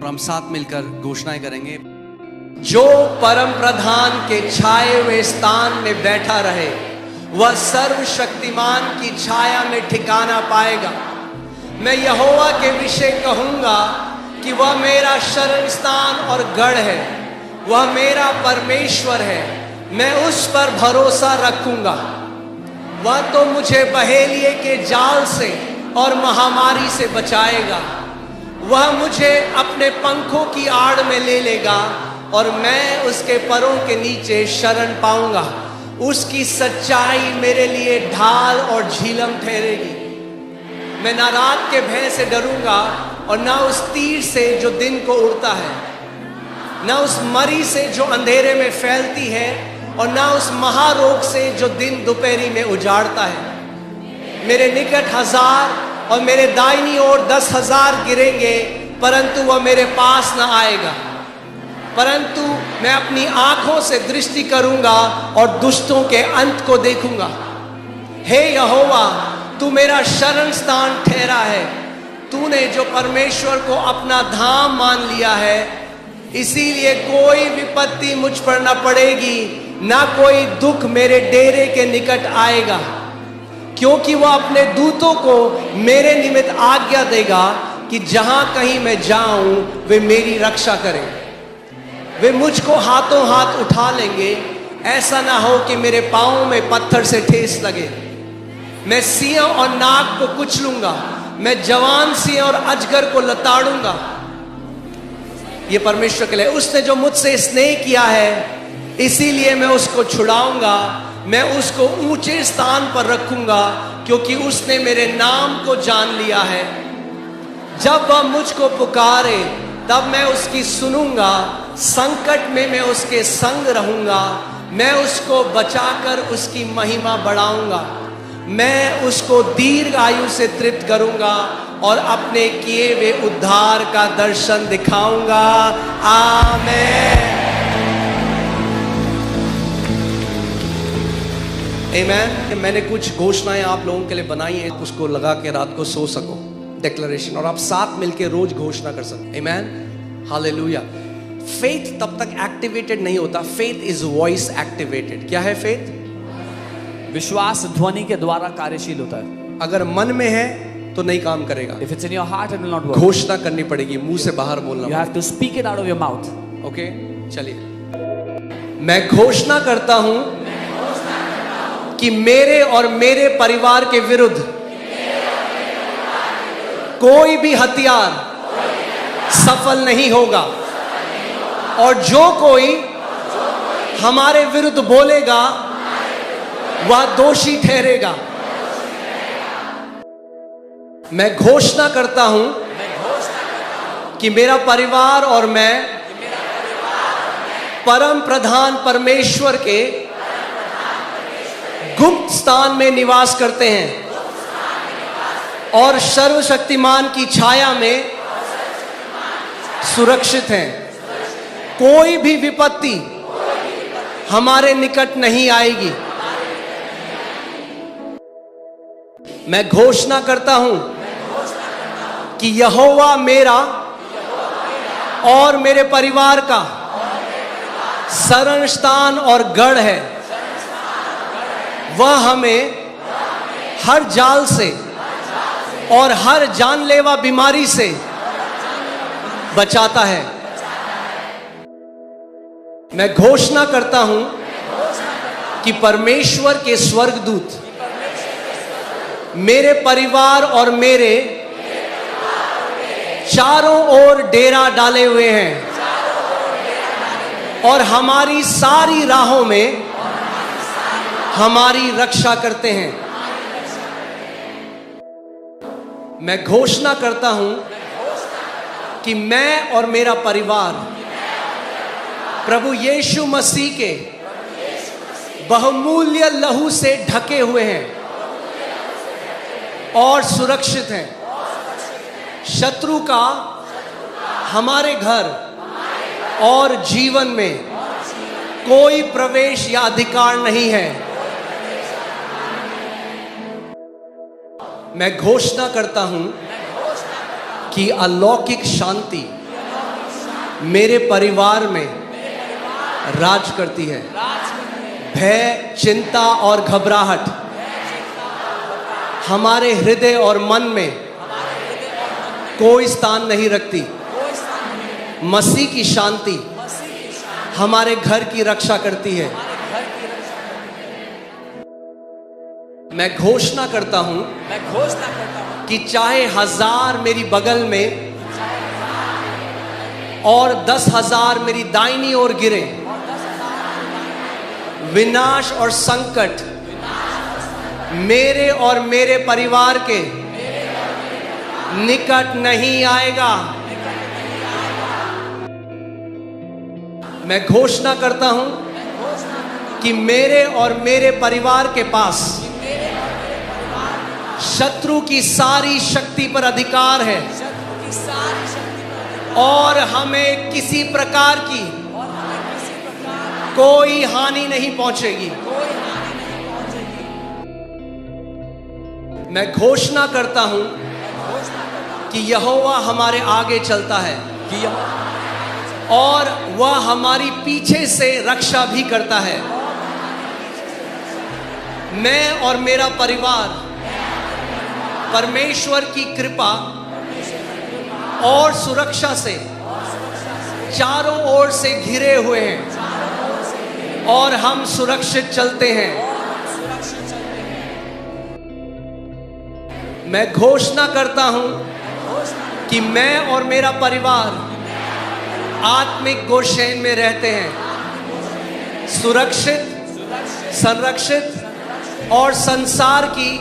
और हम साथ मिलकर घोषणाएं करेंगे। जो परम प्रधान के छाए हुए स्थान में बैठा रहे वह सर्वशक्तिमान की छाया में ठिकाना पाएगा। मैं यहोवा के विषय कहूंगा कि वह मेरा शरण स्थान और गढ़ है, वह मेरा परमेश्वर है, मैं उस पर भरोसा रखूंगा। वह तो मुझे बहेलिए के जाल से और महामारी से बचाएगा। वह मुझे अपने पंखों की आड़ में ले लेगा और मैं उसके परों के नीचे शरण पाऊंगा। उसकी सच्चाई मेरे लिए ढाल और झीलम ठहरेगी। मैं ना रात के भय से डरूंगा और ना उस तीर से जो दिन को उड़ता है, ना उस मरी से जो अंधेरे में फैलती है और ना उस महारोग से जो दिन दोपहरी में उजाड़ता है। मेरे निकट 1000 और मेरे दाहिनी ओर 10,000 गिरेंगे, परंतु वह मेरे पास ना आएगा। परंतु मैं अपनी आंखों से दृष्टि करूंगा और दुष्टों के अंत को देखूंगा। हे यहोवा, तू मेरा शरण स्थान ठहरा है। तूने जो परमेश्वर को अपना धाम मान लिया है, इसीलिए कोई विपत्ति मुझ पर न पड़ेगी, ना कोई दुख मेरे डेरे के निकट आएगा। क्योंकि वह अपने दूतों को मेरे निमित्त आज्ञा देगा कि जहां कहीं मैं जाऊं वे मेरी रक्षा करें। वे मुझको हाथों हाथ उठा लेंगे, ऐसा ना हो कि मेरे पांवों में पत्थर से ठेस लगे। मैं सिंह और नाग को कुचलूंगा, मैं जवान सिंह और अजगर को लताड़ूंगा। ये परमेश्वर के लिए। उसने जो मुझसे स्नेह किया है, इसीलिए मैं उसको छुड़ाऊंगा। मैं उसको ऊंचे स्थान पर रखूंगा, क्योंकि उसने मेरे नाम को जान लिया है। जब वह मुझको पुकारे तब मैं उसकी सुनूंगा। संकट में मैं उसके संग रहूंगा। मैं उसको बचाकर उसकी महिमा बढ़ाऊंगा। मैं उसको दीर्घ आयु से तृप्त करूंगा और अपने किए हुए उद्धार का दर्शन दिखाऊंगा। आमीन। आमीन। मैंने कुछ घोषणाएं आप लोगों के लिए बनाई हैं, उसको लगा के रात को सो सको। डिक्लेरेशन, और आप साथ मिलके रोज घोषणा कर सकते। आमीन, हालेलुया। फेथ तब तक एक्टिवेटेड नहीं होता। Faith is voice activated. क्या है फेथ? विश्वास ध्वनि के द्वारा कार्यशील होता है। अगर मन में है तो नहीं काम करेगा। If it's in your heart, it will not work. घोषणा करनी पड़ेगी, मुंह से बाहर बोलना। You have to speak it out of your mouth. Okay, चलिए। मैं घोषणा करता हूं कि मेरे और मेरे परिवार के विरुद्ध कोई भी हथियार सफल नहीं होगा, और जो कोई हमारे विरुद्ध बोलेगा वह दोषी ठहरेगा। मैं घोषणा करता हूं कि मेरा परिवार और मैं परम प्रधान परमेश्वर के गुप्त स्थान में निवास करते हैं और सर्वशक्तिमान की छाया में सुरक्षित हैं। कोई भी विपत्ति हमारे निकट नहीं आएगी। मैं घोषणा करता हूं कि यहोवा मेरा और मेरे परिवार का शरण स्थान और गढ़ है। वह हमें हर जाल से और हर जानलेवा बीमारी से बचाता है। मैं घोषणा करता हूं कि परमेश्वर के स्वर्गदूत मेरे परिवार और मेरे चारों ओर डेरा डाले हुए हैं और हमारी सारी राहों में हमारी रक्षा करते हैं। मैं घोषणा करता हूं कि मैं और मेरा परिवार प्रभु यीशु मसीह के बहुमूल्य लहू से ढके हुए हैं और सुरक्षित हैं। शत्रु का हमारे घर और जीवन में कोई प्रवेश या अधिकार नहीं है। मैं घोषणा करता हूं कि अलौकिक शांति मेरे परिवार में राज करती है। भय, चिंता और घबराहट हमारे हृदय और मन में कोई स्थान नहीं रखती। मसीह की शांति हमारे घर की रक्षा करती है। मैं घोषणा करता हूं कि चाहे 1000 मेरी बगल में और 10,000 मेरी दाहिनी ओर गिरे, विनाश और संकट मेरे और मेरे परिवार के निकट नहीं आएगा। मैं घोषणा करता हूं कि मेरे और मेरे परिवार के पास शत्रु की सारी शक्ति पर अधिकार है और हमें किसी प्रकार की कोई हानि नहीं पहुंचेगी। मैं घोषणा करता हूं कि यहोवा हमारे आगे चलता है और वह हमारी पीछे से रक्षा भी करता है। मैं और मेरा परिवार परमेश्वर की कृपा और सुरक्षा से चारों ओर से घिरे हुए हैं और हम सुरक्षित चलते हैं। मैं घोषणा करता हूं कि मैं और मेरा परिवार आत्मिक गोशेन में रहते हैं, सुरक्षित, संरक्षित और संसार की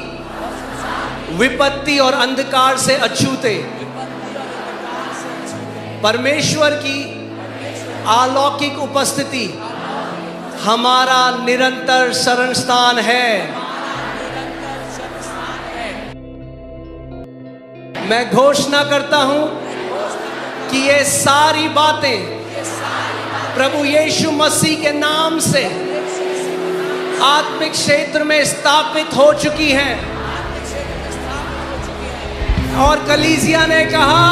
विपत्ति और अंधकार से अछूते। परमेश्वर की अलौकिक उपस्थिति हमारा निरंतर शरण स्थान है। मैं घोषणा करता हूं कि ये सारी बातें प्रभु यीशु मसीह के नाम से आत्मिक क्षेत्र में स्थापित हो चुकी हैं। और कलीसिया ने कहा